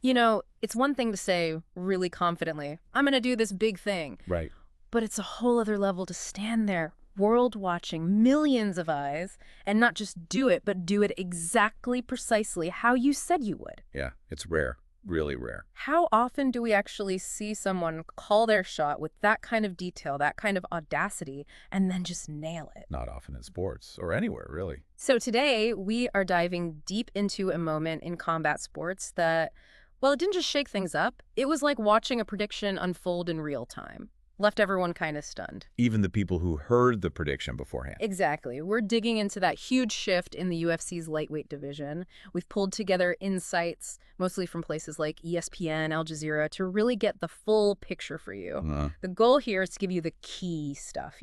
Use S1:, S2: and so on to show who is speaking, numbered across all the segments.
S1: You know, it's one thing to say really confidently, I'm going to do this big thing.
S2: Right.
S1: But it's a whole other level to stand there, world watching, millions of eyes, and not just do it, but do it exactly precisely how you said you would.
S2: Yeah, it's rare. Really rare.
S1: How often do we actually see someone call their shot with that kind of detail, that kind of audacity, and then just nail it?
S2: Not often in sports or anywhere, really.
S1: So today, we are diving deep into a moment in combat sports that, well, it didn't just shake things up. It was like watching a prediction unfold in real time. Left everyone kind of stunned.
S2: Even the people who heard the prediction beforehand.
S1: Exactly. We're digging into that huge shift in the UFC's lightweight division. We've pulled together insights, mostly from places like ESPN, Al Jazeera, to really get the full picture for you. The goal here is to give you the key stuff,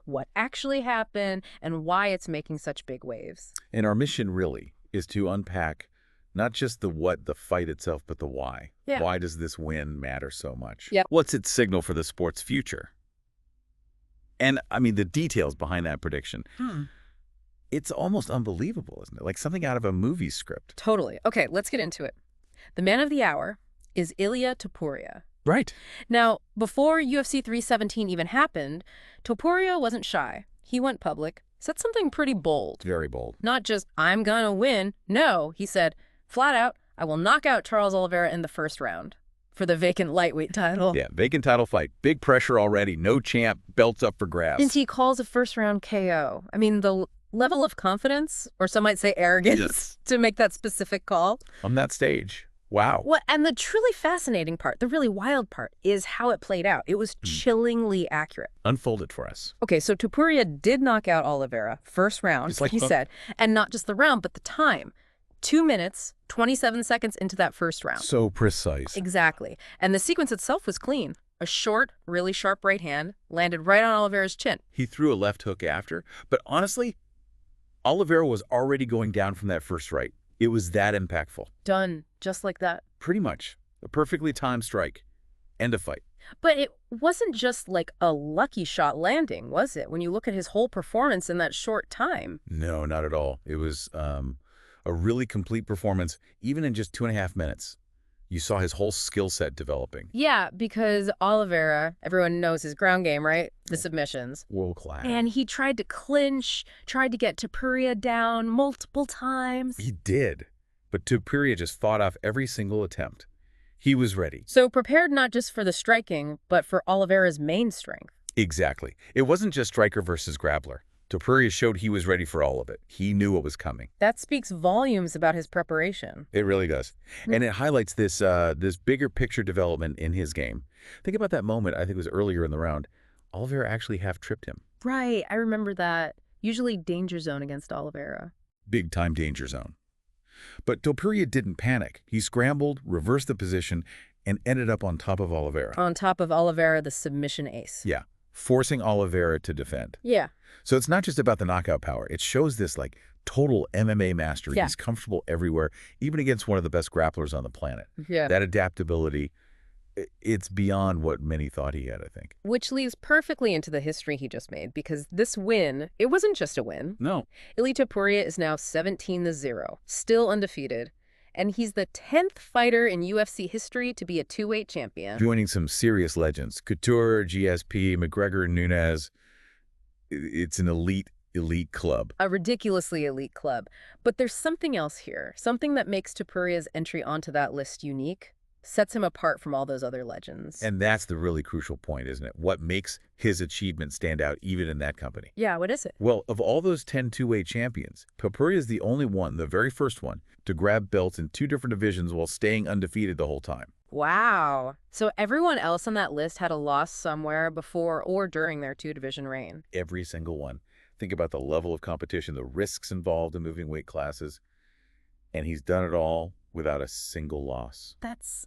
S1: what actually happened and why it's making such big waves.
S2: And our mission really is to unpack not just the what, the fight itself, but the why.
S1: Yeah.
S2: Why does this win matter so much?
S1: Yep.
S2: What's its signal for the sport's future? And, I mean, the details behind that prediction. It's almost unbelievable, isn't it? Like something out of a movie script.
S1: Totally. Okay, let's get into it. The man of the hour is Ilia Topuria.
S2: Right.
S1: Now, before UFC 317 even happened, Topuria wasn't shy. He went public, said something pretty bold.
S2: Very bold.
S1: Not just, I'm gonna win. No, he said, flat out, I will knock out Charles Oliveira in the first round for the vacant lightweight title.
S2: Yeah, vacant title fight. Big pressure already. No champ. Belts up for grabs.
S1: And he calls a first-round KO. I mean, the level of confidence, or some might say arrogance,
S2: Yes.
S1: to make that specific call.
S2: On that stage. Wow.
S1: What? And the truly fascinating part, the really wild part, is how it played out. It was chillingly accurate.
S2: Unfold it for us.
S1: Okay, so Topuria did knock out Oliveira, first round,
S2: It's like
S1: he said. And not just the round, but the time. 2 minutes, 27 seconds into that first round.
S2: So precise.
S1: Exactly. And the sequence itself was clean. A short, really sharp right hand landed right on Oliveira's chin.
S2: He threw a left hook after. But honestly, Oliveira was already going down from that first right. It was that impactful.
S1: Done. Just like that.
S2: Pretty much. A perfectly timed strike. End of fight.
S1: But it wasn't just like a lucky shot landing, was it? When you look at his whole performance in that short time.
S2: No, not at all. It was a really complete performance, even in just 2.5 minutes. You saw his whole skill set developing.
S1: Yeah, because Oliveira, everyone knows his ground game, right? The submissions.
S2: World class.
S1: And he tried to clinch, tried to get Topuria down multiple times.
S2: He did. But Topuria just fought off every single attempt. He was ready.
S1: So prepared not just for the striking, but for Oliveira's main strength.
S2: Exactly. It wasn't just striker versus grappler. Topuria showed he was ready for all of it. He knew what was coming.
S1: That speaks volumes about his preparation.
S2: It really does. And it highlights this bigger picture development in his game. Think about that moment, I think it was earlier in the round. Oliveira actually half-tripped him.
S1: Right, I remember that. Usually danger zone against Oliveira.
S2: Big-time danger zone. But Topuria didn't panic. He scrambled, reversed the position, and ended up on top of Oliveira.
S1: On top of Oliveira, the submission ace.
S2: Yeah, forcing Oliveira to defend.
S1: Yeah.
S2: So it's not just about the knockout power. It shows this, like, total MMA mastery.
S1: Yeah.
S2: He's comfortable everywhere, even against one of the best grapplers on the planet.
S1: Yeah.
S2: That adaptability, it's beyond what many thought he had, I think.
S1: Which leads perfectly into the history he just made, because this win, it wasn't just a win.
S2: No.
S1: Ilia Topuria is now 17-0, still undefeated, and he's the 10th fighter in UFC history to be a two-weight champion.
S2: Joining some serious legends. Couture, GSP, McGregor, Nunes. It's an elite club.
S1: A ridiculously elite club. But there's something else here, something that makes Topuria's entry onto that list unique, sets him apart from all those other legends.
S2: And that's the really crucial point, isn't it? What makes his achievement stand out even in that company?
S1: Yeah, what is it?
S2: Well, of all those 10 two-weight champions, Topuria is the only one, the very first one, to grab belts in 2 different divisions while staying undefeated the whole time.
S1: Wow. So everyone else on that list had a loss somewhere before or during their 2-division reign.
S2: Every single one. Think about the level of competition, the risks involved in moving weight classes. And he's done it all without a single loss.
S1: That's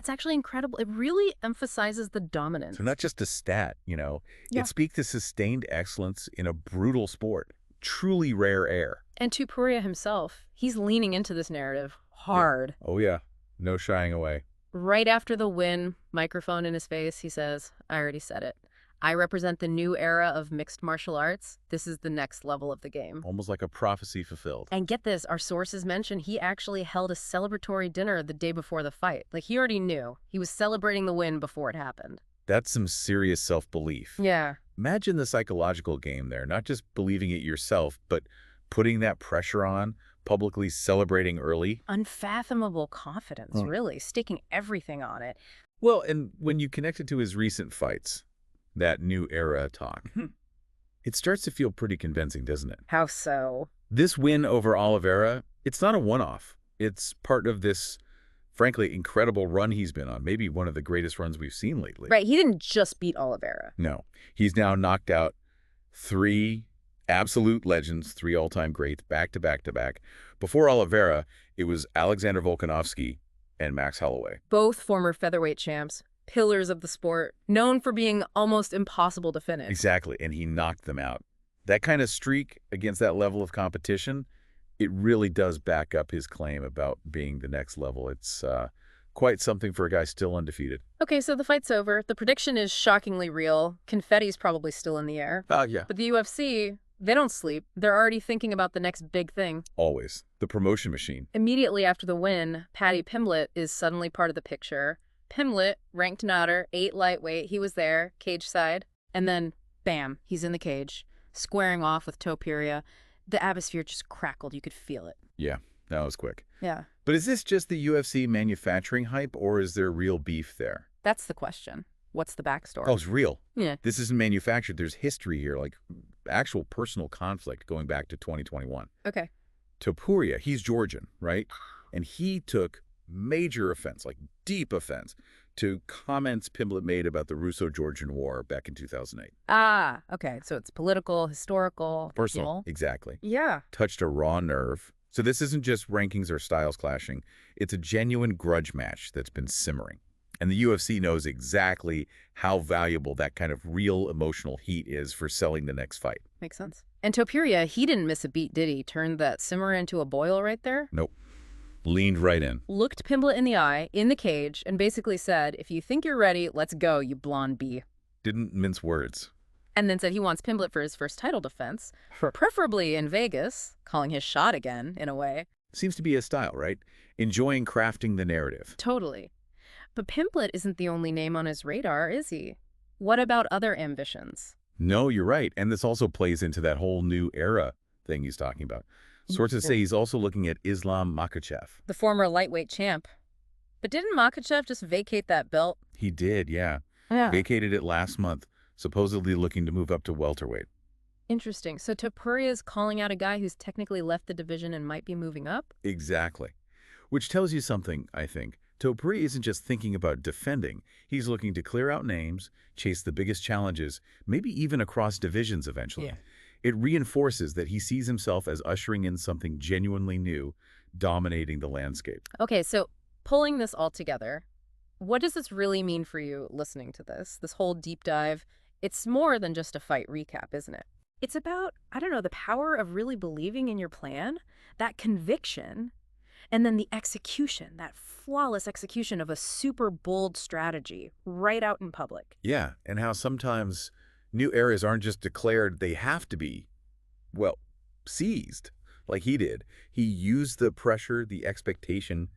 S1: actually incredible. It really emphasizes the dominance.
S2: So not just a stat,
S1: Yeah.
S2: It speaks to sustained excellence in a brutal sport. Truly rare air.
S1: And Topuria himself, he's leaning into this narrative hard.
S2: Yeah. Oh, yeah. No shying away.
S1: Right after the win, microphone in his face, he says, I already said it. I represent the new era of mixed martial arts. This is the next level of the game.
S2: Almost like a prophecy fulfilled.
S1: And get this, our sources mention he actually held a celebratory dinner the day before the fight. Like, he already knew. He was celebrating the win before it happened.
S2: That's some serious self-belief.
S1: Yeah.
S2: Imagine the psychological game there, not just believing it yourself, but putting that pressure on, publicly celebrating early.
S1: Unfathomable confidence, really, staking everything on it.
S2: Well, and when you connect it to his recent fights, that new era talk, it starts to feel pretty convincing, doesn't it?
S1: How so?
S2: This win over Oliveira, it's not a one-off. It's part of this, frankly, incredible run he's been on, maybe one of the greatest runs we've seen lately.
S1: Right, he didn't just beat Oliveira.
S2: No, he's now knocked out 3 absolute legends, 3 all-time greats, back to back to back. Before Oliveira, it was Alexander Volkanovski and Max Holloway.
S1: Both former featherweight champs, pillars of the sport, known for being almost impossible to finish.
S2: Exactly, and he knocked them out. That kind of streak against that level of competition, it really does back up his claim about being the next level. It's quite something for a guy still undefeated.
S1: Okay, so the fight's over. The prediction is shockingly real. Confetti's probably still in the air.
S2: Yeah.
S1: But the UFC, they don't sleep. They're already thinking about the next big thing.
S2: Always. The promotion machine.
S1: Immediately after the win, Paddy Pimblett is suddenly part of the picture. Pimblett, ranked Nodder, 8 lightweight, he was there, cage side. And then, bam, he's in the cage, squaring off with Topuria. The atmosphere just crackled. You could feel it.
S2: Yeah, that was quick.
S1: Yeah.
S2: But is this just the UFC manufacturing hype, or is there real beef there?
S1: That's the question. What's the backstory?
S2: Oh, it's real.
S1: Yeah.
S2: This isn't manufactured. There's history here, like actual personal conflict going back to 2021.
S1: Okay.
S2: Topuria, he's Georgian, right? And he took major offense, like deep offense, to comments Pimblett made about the Russo-Georgian War back in 2008.
S1: Ah, okay. So it's political, historical,
S2: Personal, exactly.
S1: Yeah.
S2: Touched a raw nerve. So this isn't just rankings or styles clashing. It's a genuine grudge match that's been simmering. And the UFC knows exactly how valuable that kind of real emotional heat is for selling the next fight.
S1: Makes sense. And Topuria, he didn't miss a beat, did he? Turned that simmer into a boil right there?
S2: Nope. Leaned right in.
S1: Looked Pimblett in the eye, in the cage, and basically said, if you think you're ready, let's go, you blonde bee.
S2: Didn't mince words.
S1: And then said he wants Pimblett for his first title defense, preferably in Vegas, calling his shot again, in a way.
S2: Seems to be his style, right? Enjoying crafting the narrative.
S1: Totally. But Pimblett isn't the only name on his radar, is he? What about other ambitions?
S2: No, you're right. And this also plays into that whole new era thing he's talking about. Sources say he's also looking at Islam Makhachev.
S1: The former lightweight champ. But didn't Makhachev just vacate that belt?
S2: He did, yeah. Vacated it last month, supposedly looking to move up to welterweight.
S1: Interesting. So Topuria's calling out a guy who's technically left the division and might be moving up?
S2: Exactly. Which tells you something, I think. Topuria isn't just thinking about defending. He's looking to clear out names, chase the biggest challenges, maybe even across divisions eventually.
S1: Yeah.
S2: It reinforces that he sees himself as ushering in something genuinely new, dominating the landscape.
S1: Okay, so pulling this all together, what does this really mean for you listening to this whole deep dive? It's more than just a fight recap, isn't it? It's about, I don't know, the power of really believing in your plan, that conviction, and then the execution, that flawless execution of a super bold strategy right out in public.
S2: Yeah, and how sometimes new eras aren't just declared, they have to be, well, seized, like he did. He used the pressure, the expectation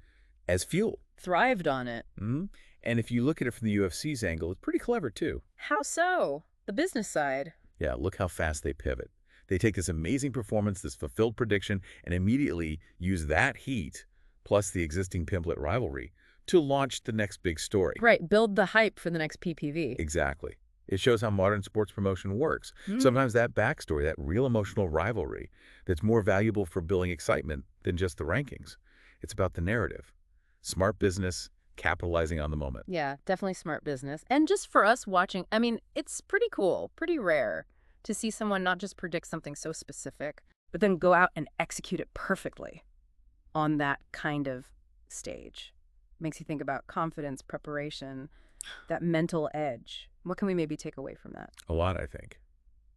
S2: as fuel.
S1: Thrived on it.
S2: And if you look at it from the UFC's angle, it's pretty clever too.
S1: How so? The business side.
S2: Yeah, look how fast they pivot. They take this amazing performance, this fulfilled prediction, and immediately use that heat, plus the existing Pimblett rivalry, to launch the next big story.
S1: Right, build the hype for the next PPV.
S2: Exactly. It shows how modern sports promotion works. Sometimes that backstory, that real emotional rivalry, that's more valuable for building excitement than just the rankings. It's about the narrative. Smart business, capitalizing on the moment.
S1: Yeah, definitely smart business. And just for us watching, I mean, it's pretty cool, pretty rare to see someone not just predict something so specific, but then go out and execute it perfectly on that kind of stage. Makes you think about confidence, preparation, that mental edge. What can we maybe take away from that?
S2: A lot, I think.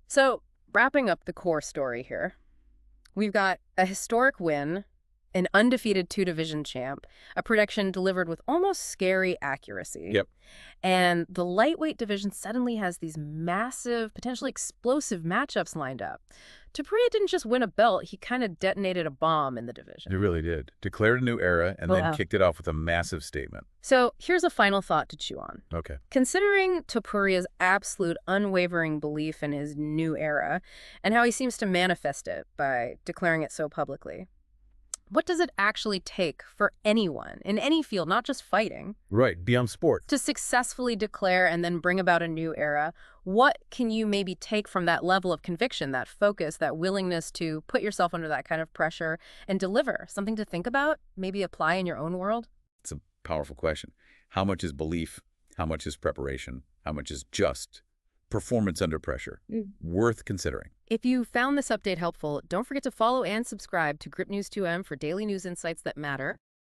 S1: So, wrapping up the core story here, we've got a historic win an undefeated two-division champ, a prediction delivered with almost scary accuracy.
S2: Yep.
S1: And the lightweight division suddenly has these massive, potentially explosive matchups lined up. Topuria didn't just win a belt, he kind of detonated a bomb in the division.
S2: It really did. Declared a new era and then kicked it off with a massive statement.
S1: So here's a final thought to chew on.
S2: Okay.
S1: Considering Topuria's absolute unwavering belief in his new era and how he seems to manifest it by declaring it so publicly, what does it actually take for anyone in any field, not just fighting,
S2: Right, beyond sports.
S1: to successfully declare and then bring about a new era? What can you maybe take from that level of conviction, that focus, that willingness to put yourself under that kind of pressure and deliver? Something to think about, maybe apply in your own world?
S2: It's a powerful question. How much is belief? How much is preparation? How much is just performance under pressure? Worth considering.
S1: If you found this update helpful, don't forget to follow and subscribe to Grip News 2M for daily news insights that matter.